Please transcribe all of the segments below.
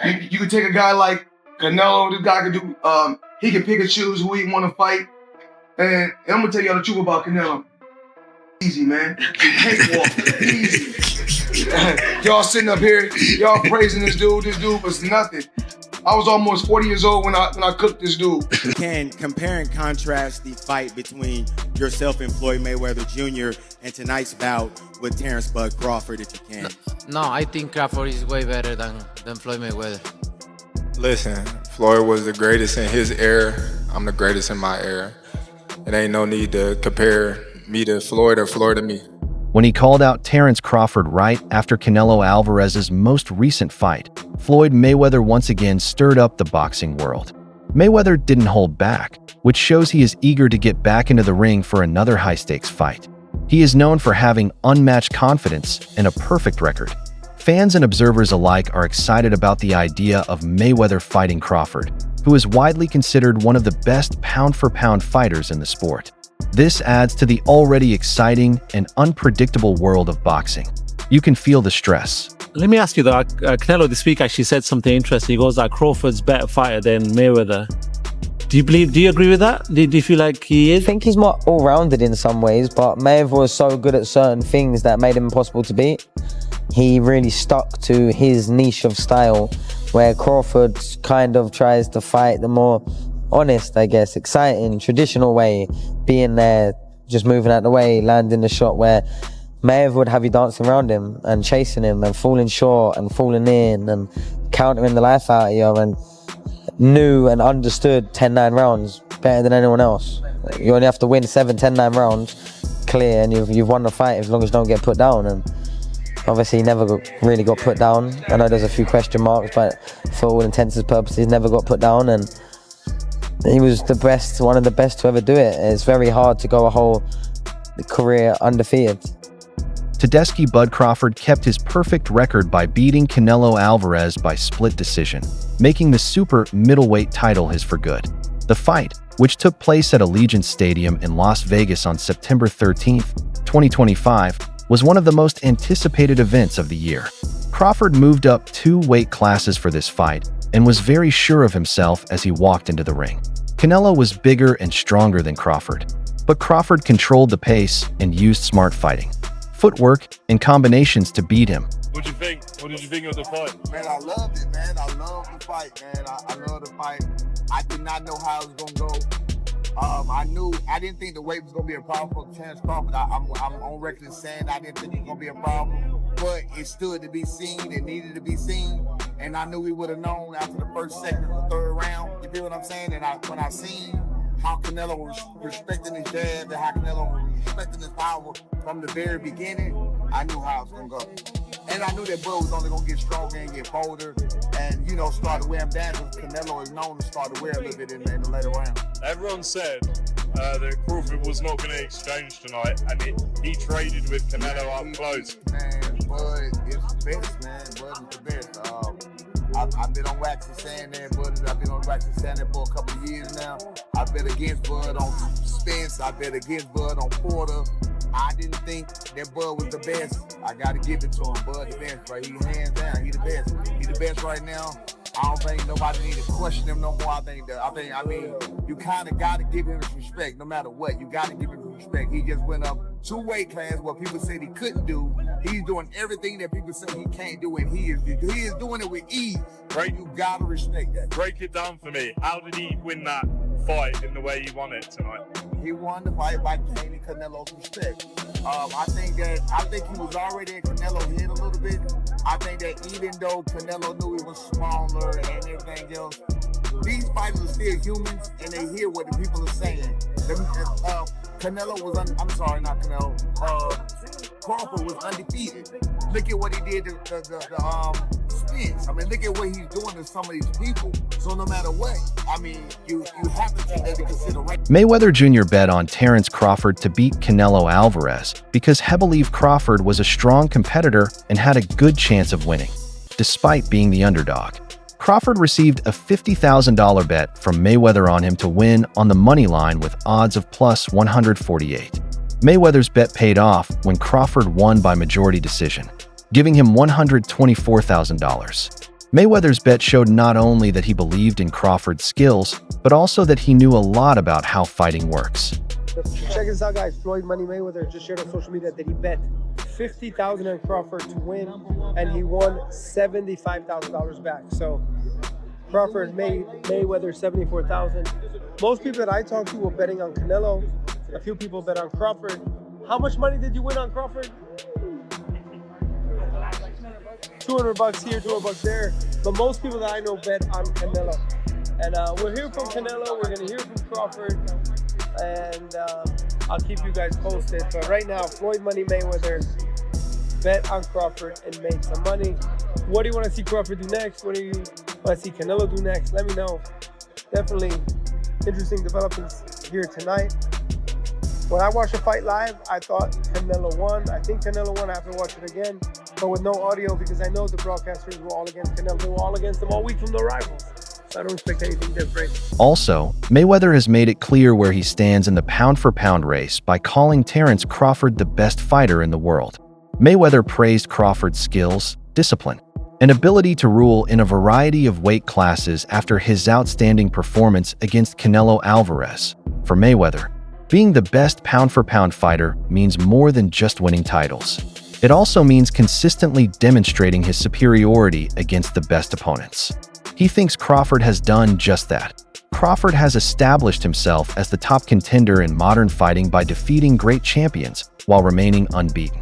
You could take a guy like Canelo. This guy could do. He can pick and choose who he want to fight. And I'm gonna tell y'all the truth about Canelo. Easy, man. Cakewalk. Easy. Y'all sitting up here, y'all praising this dude. This dude was nothing. I was almost 40 years old when I cooked this dude. You can compare and contrast the fight between yourself and Floyd Mayweather Jr. and tonight's bout with Terence "Bud" Crawford, if you can. No, I think Crawford is way better than Floyd Mayweather. Listen, Floyd was the greatest in his era. I'm the greatest in my era. It ain't no need to compare me to Floyd or Floyd to me. When he called out Terence Crawford right after Canelo Alvarez's most recent fight, Floyd Mayweather once again stirred up the boxing world. Mayweather didn't hold back, which shows he is eager to get back into the ring for another high-stakes fight. He is known for having unmatched confidence and a perfect record. Fans and observers alike are excited about the idea of Mayweather fighting Crawford, who is widely considered one of the best pound-for-pound fighters in the sport. This adds to the already exciting and unpredictable world of boxing. You can feel the stress. Let me ask you though, Canelo this week actually said something interesting. He goes that Crawford's better fighter than Mayweather. Do you agree with that? Do you feel like he is? I think he's more all-rounded in some ways, but Mayweather was so good at certain things that made him impossible to beat. He really stuck to his niche of style, where Crawford kind of tries to fight the more honest, I guess, exciting, traditional way, being there, just moving out the way, landing the shot, where Mayweather would have you dancing around him and chasing him and falling short and falling in and countering the life out of you, and knew and understood 10-9 rounds better than anyone else. You only have to win 7, 10-9 rounds clear and you've won the fight as long as you don't get put down. And obviously he never really got put down. I know there's a few question marks, but for all intents and purposes, never got put down, and he was the best, one of the best to ever do it. It's very hard to go a whole career undefeated. Tedeschi Bud Crawford kept his perfect record by beating Canelo Alvarez by split decision, making the super middleweight title his for good. The fight, which took place at Allegiant Stadium in Las Vegas on September 13, 2025, was one of the most anticipated events of the year. Crawford moved up 2 weight classes for this fight and was very sure of himself as he walked into the ring. Canelo was bigger and stronger than Crawford, but Crawford controlled the pace and used smart fighting, footwork, and combinations to beat him. What did you think? What did you think of the fight? Man, I loved it, man. I loved the fight, man. I love the fight. I did not know how it was gonna go. I didn't think the weight was gonna be a problem for Terence Crawford. I'm on record as saying I didn't think it was gonna be a problem, but it stood to be seen. It needed to be seen, and I knew we would have known after the first, second, or third round. You feel what I'm saying? And when I seen how Canelo was respecting his jab and how Canelo was respecting his power from the very beginning, I knew how it was gonna go. And I knew that Bud was only gonna get stronger and get bolder and, start to wear him down, because Canelo is known to start to wear a little bit in the later round. Everyone said that Crawford was not going to exchange tonight, and he traded with Canelo up close. Man, Bud is the best, man. Bud is the best. I've been on wax and saying that, Bud. I've been on wax and saying that for a couple of years now. I bet against Bud on Spence. I bet against Bud on Porter. I didn't think that Bud was the best. I got to give it to him. Bud the best, right? He hands down. He the best. He the best right now. I don't think nobody need to question him no more. I mean, you kind of got to give him his respect no matter what. You got to give him his respect. He just went up 2 weight classes what people said he couldn't do. He's doing everything that people say he can't do, and he is doing it with ease. Right? You got to respect that. Break it down for me. How did he win that fight in the way he won it tonight? He won the fight by gaining Canelo's respect. I think he was already in Canelo's head a little bit. I think that even though Canelo knew he was smaller and everything else, these fighters are still humans and they hear what the people are saying. Crawford was undefeated. Look at what he did to Spence. I mean, look at what he's doing to some of these people. So no matter what, I mean, you have to take that into consideration. Mayweather Jr. bet on Terence Crawford to beat Canelo Alvarez because he believed Crawford was a strong competitor and had a good chance of winning, despite being the underdog. Crawford received a $50,000 bet from Mayweather on him to win on the money line with odds of plus 148. Mayweather's bet paid off when Crawford won by majority decision, giving him $124,000. Mayweather's bet showed not only that he believed in Crawford's skills, but also that he knew a lot about how fighting works. Check this out, guys. Floyd Money Mayweather just shared on social media that he bet $50,000 on Crawford to win, and he won $75,000 back. So Crawford made Mayweather $74,000. Most people that I talk to were betting on Canelo. A few people bet on Crawford. How much money did you win on Crawford? $200 here, $200 there. But most people that I know bet on Canelo. And we'll hear from Canelo. We're gonna hear from Crawford. And I'll keep you guys posted. But right now, Floyd Money Mayweather bet on Crawford and made some money. What do you want to see Crawford do next? What do you want to see Canelo do next? Let me know. Definitely interesting developments here tonight. When I watched the fight live, I thought Canelo won. I think Canelo won. I have to watch it again, but with no audio because I know the broadcasters were all against Canelo. They were all against him all week from the rivals. So I don't expect anything different. Also, Mayweather has made it clear where he stands in the pound-for-pound race by calling Terence Crawford the best fighter in the world. Mayweather praised Crawford's skills, discipline, and ability to rule in a variety of weight classes after his outstanding performance against Canelo Alvarez. For Mayweather, being the best pound-for-pound fighter means more than just winning titles. It also means consistently demonstrating his superiority against the best opponents. He thinks Crawford has done just that. Crawford has established himself as the top contender in modern fighting by defeating great champions while remaining unbeaten.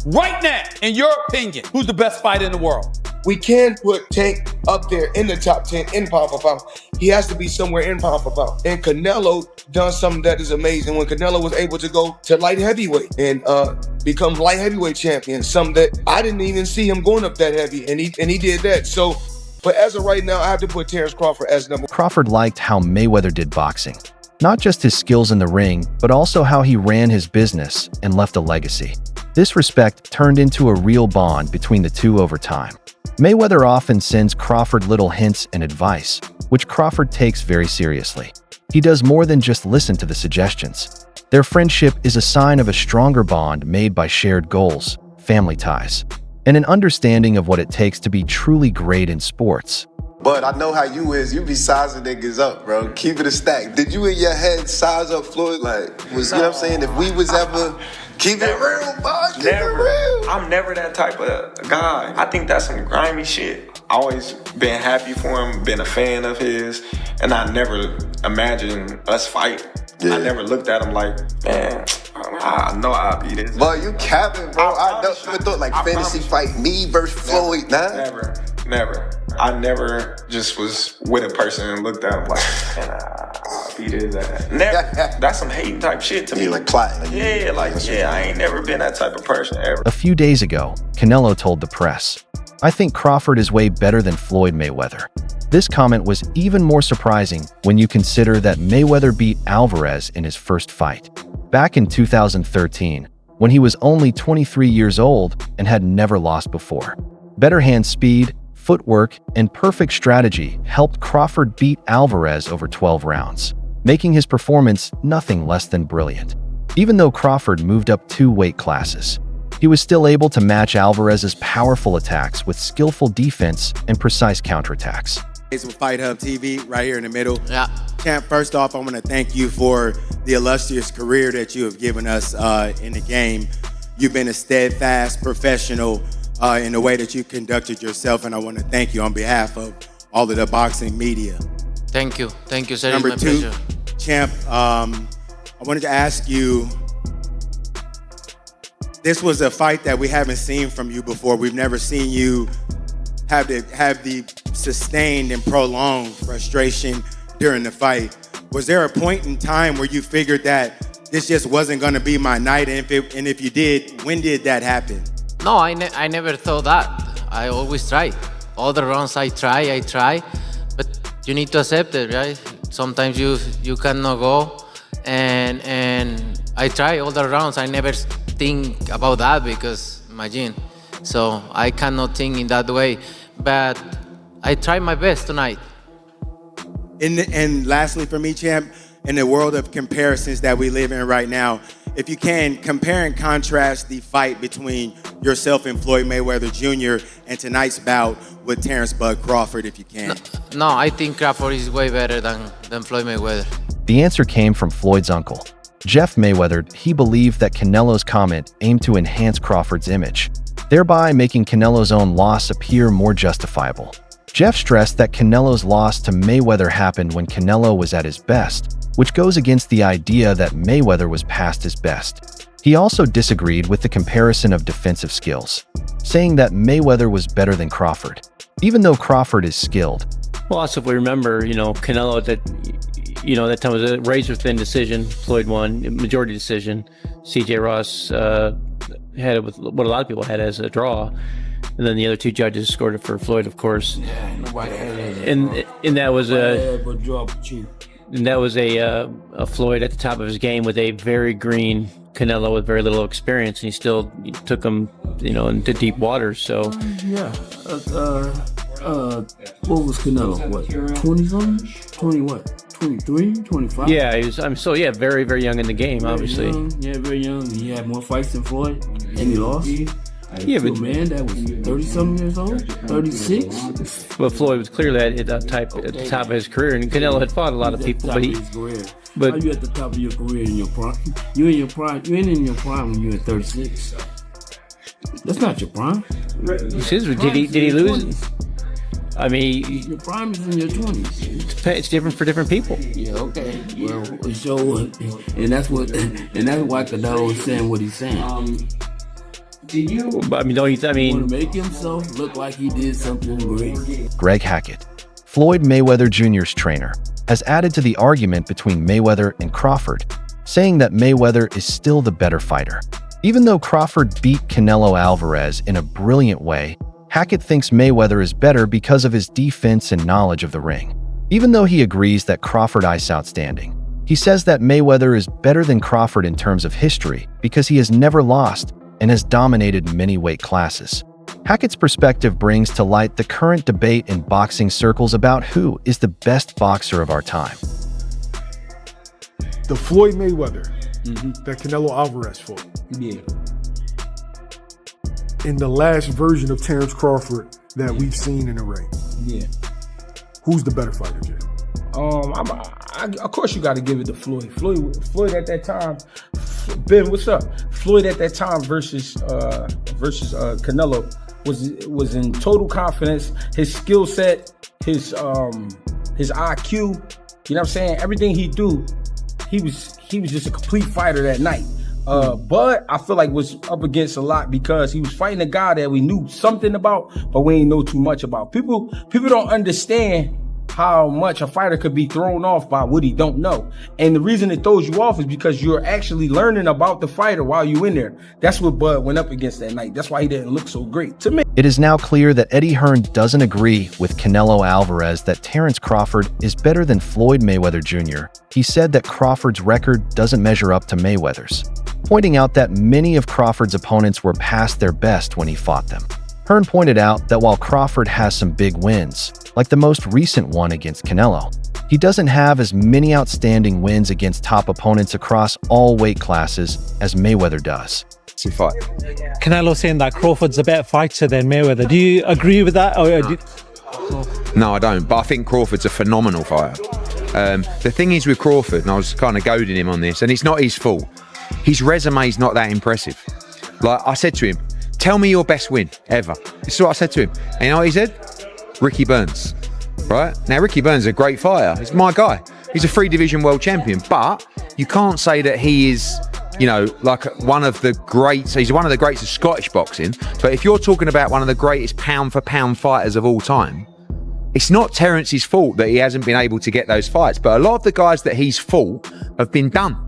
Right now, in your opinion, who's the best fighter in the world? We can put Tank up there in the top 10 in pound for pound. He has to be somewhere in pound for pound. And Canelo done something that is amazing when Canelo was able to go to light heavyweight and become light heavyweight champion. Something that I didn't even see him going up that heavy, and he did that. So, but as of right now, I have to put Terence Crawford as number one. Crawford liked how Mayweather did boxing. Not just his skills in the ring, but also how he ran his business and left a legacy. This respect turned into a real bond between the two over time. Mayweather often sends Crawford little hints and advice, which Crawford takes very seriously. He does more than just listen to the suggestions. Their friendship is a sign of a stronger bond made by shared goals, family ties, and an understanding of what it takes to be truly great in sports. But I know how you is. You be sizing niggas up, bro. Keep it a stack. Did you in your head size up Floyd? Like, you know what I'm saying? If we was ever... Keep it real, boss. Keep it real. I'm never that type of guy. I think that's some grimy shit. I always been happy for him, been a fan of his, and I never imagined us fight. Yeah. I never looked at him like, man, I know I'll be this. But you capping, bro. I never thought like fantasy fight me versus Floyd. Nah. Never. I never just was with a person and looked at him like, man, I'll be this, that. Never. That's some hating type shit to me. Yeah, like plotting. I ain't never been that type of person ever. A few days ago, Canelo told the press, "I think Crawford is way better than Floyd Mayweather." This comment was even more surprising when you consider that Mayweather beat Alvarez in his first fight, back in 2013, when he was only 23 years old and had never lost before. Better hand speed, footwork, and perfect strategy helped Crawford beat Alvarez over 12 rounds, making his performance nothing less than brilliant. Even though Crawford moved up 2 weight classes, he was still able to match Alvarez's powerful attacks with skillful defense and precise counterattacks. It's with Fight Hub TV right here in the middle. Yeah. Champ, first off, I want to thank you for the illustrious career that you have given us in the game. You've been a steadfast professional in the way that you conducted yourself, and I want to thank you on behalf of all of the boxing media. Thank you, sir. Number it's my 2, pleasure. Champ, I wanted to ask you, this was a fight that we haven't seen from you before. We've never seen you have the sustained and prolonged frustration during the fight. Was there a point in time where you figured that this just wasn't going to be my night? And if you did, when did that happen? No, I never thought that. I always try. All the rounds I try, but you need to accept it, right? Sometimes you cannot go, and I try all the rounds. I never think about that because imagine. So I cannot think in that way, but I try my best tonight. And lastly for me, Champ, in the world of comparisons that we live in right now, if you can, compare and contrast the fight between yourself and Floyd Mayweather Jr. and tonight's bout with Terence "Bud" Crawford, if you can. No, I think Crawford is way better than Floyd Mayweather. The answer came from Floyd's uncle, Jeff Mayweather. He believed that Canelo's comment aimed to enhance Crawford's image, thereby making Canelo's own loss appear more justifiable. Jeff stressed that Canelo's loss to Mayweather happened when Canelo was at his best, which goes against the idea that Mayweather was past his best. He also disagreed with the comparison of defensive skills, saying that Mayweather was better than Crawford, even though Crawford is skilled. Well, also if we remember, Canelo that time was a razor-thin decision. Floyd won, majority decision. C.J. Ross had it with what a lot of people had as a draw. And then the other two judges scored it for Floyd, of course. Yeah, nobody had and that was a Floyd at the top of his game with a very green Canelo with very little experience, and he still took him, into deep waters. So yeah, what was Canelo? What, 20-something? 20 what? 23, 25? Yeah, he was. Very, very young in the game, obviously. Very young. He had more fights than Floyd, and he lost. Yeah, but man, that was 30-something years old, 36. But Floyd was clearly at the top of his career, and Canelo had fought a lot of people. But how you at the top of your career in your prime? You ain't in your prime when you're at 36. That's not your prime. Did he lose? I mean, your prime is in your 20s. It's different for different people. Yeah, okay. Well, and that's why Canelo is saying what he's saying. Want to make himself look like he did something great. Greg Hackett, Floyd Mayweather Jr.'s trainer, has added to the argument between Mayweather and Crawford, saying that Mayweather is still the better fighter. Even though Crawford beat Canelo Alvarez in a brilliant way, Hackett thinks Mayweather is better because of his defense and knowledge of the ring. Even though he agrees that Crawford is outstanding, he says that Mayweather is better than Crawford in terms of history because he has never lost and has dominated many weight classes. Hackett's perspective brings to light the current debate in boxing circles about who is the best boxer of our time. The Floyd Mayweather that Canelo Alvarez fought. Yeah. In the last version of Terence Crawford that we've seen in the ring. Yeah. Who's the better fighter, Jay? Of course you got to give it to Floyd. Floyd at that time. Ben, what's up? Floyd at that time versus Canelo was in total confidence. His skill set, his IQ. You know what I'm saying? Everything he do, he was just a complete fighter that night. But I feel like was up against a lot because he was fighting a guy that we knew something about, but we ain't know too much about. People don't understand how much a fighter could be thrown off by what he don't know. And the reason it throws you off is because you're actually learning about the fighter while you're in there. That's what Bud went up against that night. That's why he didn't look so great to me. It is now clear that Eddie Hearn doesn't agree with Canelo Alvarez that Terence Crawford is better than Floyd Mayweather Jr. He said that Crawford's record doesn't measure up to Mayweather's, pointing out that many of Crawford's opponents were past their best when he fought them. Hearn pointed out that while Crawford has some big wins, like the most recent one against Canelo, he doesn't have as many outstanding wins against top opponents across all weight classes as Mayweather does. Canelo saying that Crawford's a better fighter than Mayweather. Do you agree with that? No, I don't. But I think Crawford's a phenomenal fighter. The thing is with Crawford, and I was kind of goading him on this, and it's not his fault. His resume's not that impressive. Like I said to him, tell me your best win ever. This is what I said to him. And you know what he said? Ricky Burns. Right? Now, Ricky Burns is a great fighter. He's my guy. He's a 3-division world champion. But you can't say that he is, like one of the greats. He's one of the greats of Scottish boxing. But if you're talking about one of the greatest pound-for-pound fighters of all time, it's not Terence's fault that he hasn't been able to get those fights. But a lot of the guys that he's fought have been done.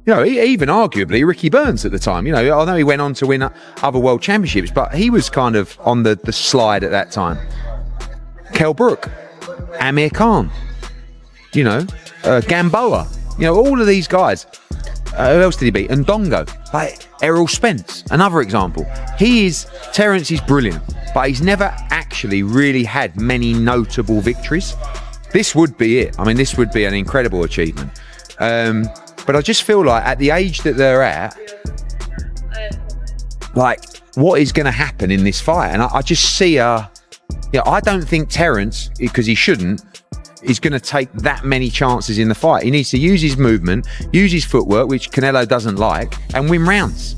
Even arguably Ricky Burns at the time. I know he went on to win other world championships, but he was kind of on the slide at that time. Kell Brook, Amir Khan, Gamboa, all of these guys. Who else did he beat? Ndongo, like Errol Spence, another example. Terence is brilliant, but he's never actually really had many notable victories. This would be it. I mean, this would be an incredible achievement. But I just feel like at the age that they're at, like, what is going to happen in this fight? And I just see I don't think Terence, because he shouldn't, is going to take that many chances in the fight. He needs to use his movement, use his footwork, which Canelo doesn't like, and win rounds.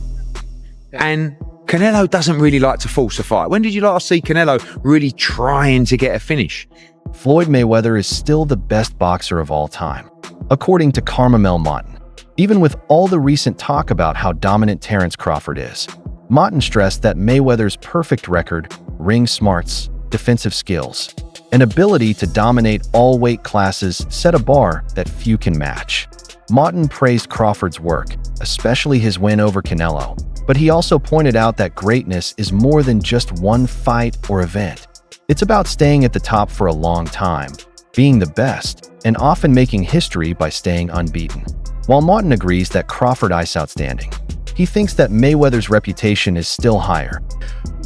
And Canelo doesn't really like to force a fight. When did you last see Canelo really trying to get a finish? Floyd Mayweather is still the best boxer of all time, according to Carmamel Mouton. Even with all the recent talk about how dominant Terence Crawford is, Mouton stressed that Mayweather's perfect record, ring smarts, defensive skills, and ability to dominate all weight classes set a bar that few can match. Mouton praised Crawford's work, especially his win over Canelo, but he also pointed out that greatness is more than just one fight or event. It's about staying at the top for a long time, being the best, and often making history by staying unbeaten. While Mouton agrees that Crawford is outstanding, he thinks that Mayweather's reputation is still higher.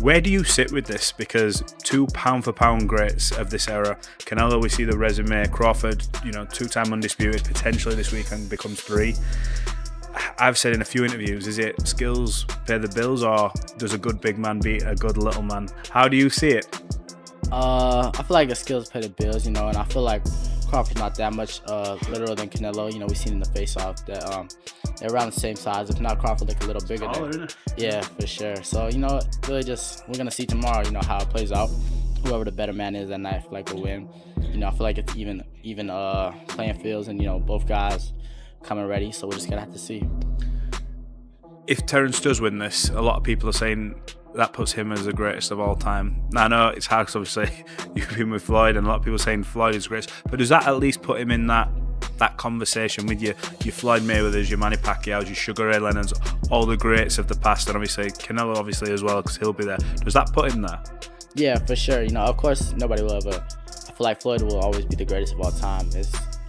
Where do you sit with this? Because two pound-for-pound greats of this era. Canelo, we see the resume. Crawford, two-time undisputed. Potentially this weekend becomes 3. I've said in a few interviews, is it skills pay the bills, or does a good big man beat a good little man? How do you see it? I feel like the skills pay the bills, and I feel like Crawford's not that much littler than Canelo. We've seen in the face-off that they're around the same size. If not, Crawford look a little bigger. Yeah, for sure. So, really just, we're going to see tomorrow, how it plays out. Whoever the better man is that night, I feel like will win. I feel like it's even playing fields, and, both guys coming ready. So we're just going to have to see. If Terence does win this, a lot of people are saying that puts him as the greatest of all time. Now, I know it's hard because obviously you've been with Floyd, and a lot of people are saying Floyd is great. But does that at least put him in that conversation with your Floyd Mayweathers, your Manny Pacquiao's, your Sugar Ray Leonard's, all the greats of the past, and obviously Canelo obviously as well, because he'll be there. Does that put him there? Yeah, for sure. Of course, nobody will ever. I feel like Floyd will always be the greatest of all time.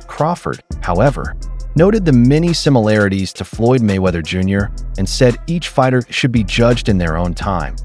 Crawford, however, noted the many similarities to Floyd Mayweather Jr. and said each fighter should be judged in their own time.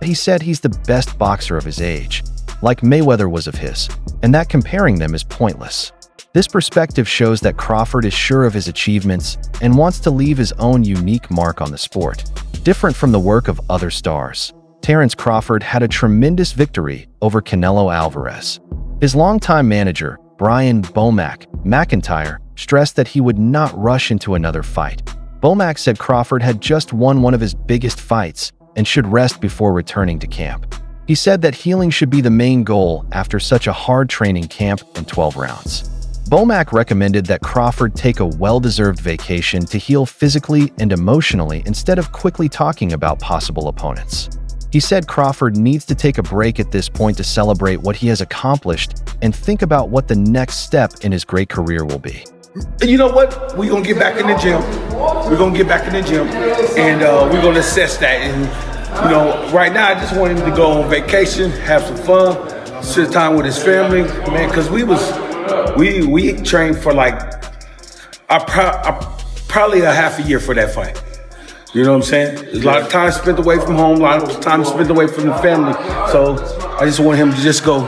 He said he's the best boxer of his age, like Mayweather was of his, and that comparing them is pointless. This perspective shows that Crawford is sure of his achievements and wants to leave his own unique mark on the sport, different from the work of other stars. Terence Crawford had a tremendous victory over Canelo Alvarez. His longtime manager, Brian "Bomac" McIntyre, stressed that he would not rush into another fight. Bomac said Crawford had just won one of his biggest fights and should rest before returning to camp. He said that healing should be the main goal after such a hard training camp and 12 rounds. Bomac recommended that Crawford take a well-deserved vacation to heal physically and emotionally instead of quickly talking about possible opponents. He said Crawford needs to take a break at this point to celebrate what he has accomplished and think about what the next step in his great career will be. You know what? We're going to get back in the gym. We're going to get back in the gym, and we're going to assess that. And, right now I just want him to go on vacation, have some fun, spend time with his family, man, because we trained for probably a half a year for that fight. You know what I'm saying? There's a lot of time spent away from home, a lot of time spent away from the family. So I just want him to just go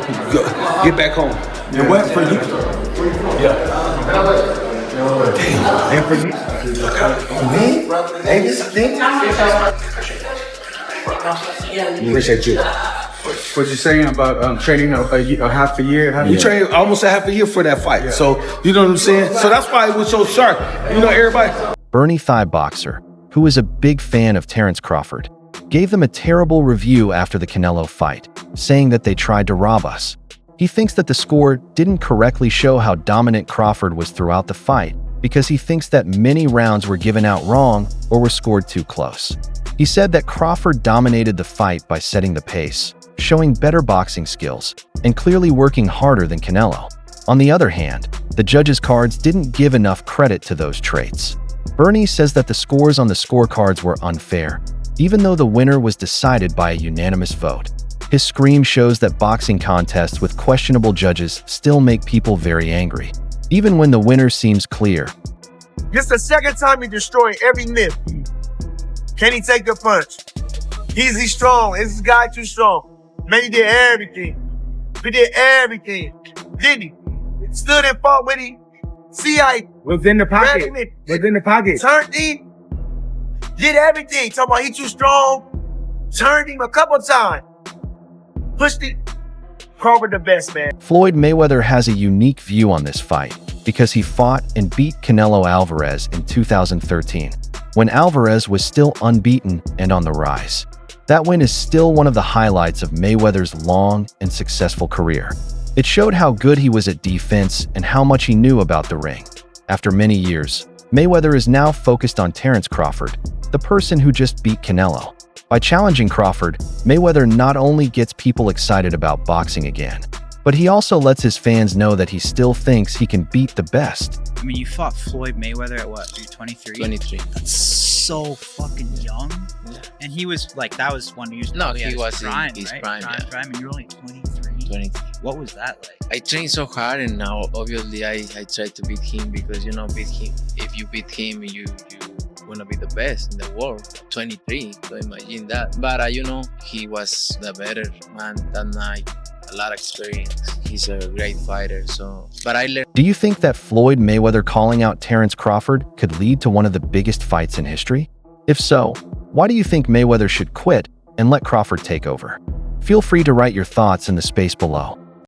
get back home. And what for you? Yeah. Damn. And for you? Man, hey, this thing. Appreciate you. What you saying about training a half a year? We trained almost a half a year for that fight. Yeah. So, you know what I'm saying? So that's why it was so sharp. Everybody. Bernie Thigh Boxer, who is a big fan of Terence Crawford, gave them a terrible review after the Canelo fight, saying that they tried to rob us. He thinks that the score didn't correctly show how dominant Crawford was throughout the fight because he thinks that many rounds were given out wrong or were scored too close. He said that Crawford dominated the fight by setting the pace, showing better boxing skills, and clearly working harder than Canelo. On the other hand, the judges' cards didn't give enough credit to those traits. Bernie says that the scores on the scorecards were unfair, even though the winner was decided by a unanimous vote. His scream shows that boxing contests with questionable judges still make people very angry, even when the winner seems clear. This is the second time he's destroying every myth. Can he take the punch? Is he strong? Is this guy too strong? Man, he did everything. He did everything. Didn't he? Stood and fought with him. See how he Was in the grabbed pocket. him and Was in the pocket. turned him, did everything. Talking about he too strong, turned him a couple times, pushed it. Crawford the best, man. Floyd Mayweather has a unique view on this fight because he fought and beat Canelo Alvarez in 2013, when Alvarez was still unbeaten and on the rise. That win is still one of the highlights of Mayweather's long and successful career. It showed how good he was at defense and how much he knew about the ring. After many years, Mayweather is now focused on Terence Crawford, the person who just beat Canelo. By challenging Crawford, Mayweather not only gets people excited about boxing again, but he also lets his fans know that he still thinks he can beat the best. I mean, you fought Floyd Mayweather at what, 23? 23. That's so fucking young. Yeah. And he was like, that was when he was No, probably at he his was prime, in his right? prime, yeah. Prime, and you're only 23. 23. What was that like? I trained so hard, and now obviously I tried to beat him because beat him. If you beat him, you wanna be the best in the world. 23, so imagine that. But he was the better man that night. A lot of experience. He's a great fighter. But I learned. Do you think that Floyd Mayweather calling out Terence Crawford could lead to one of the biggest fights in history? If so, why do you think Mayweather should quit and let Crawford take over? Feel free to write your thoughts in the space below.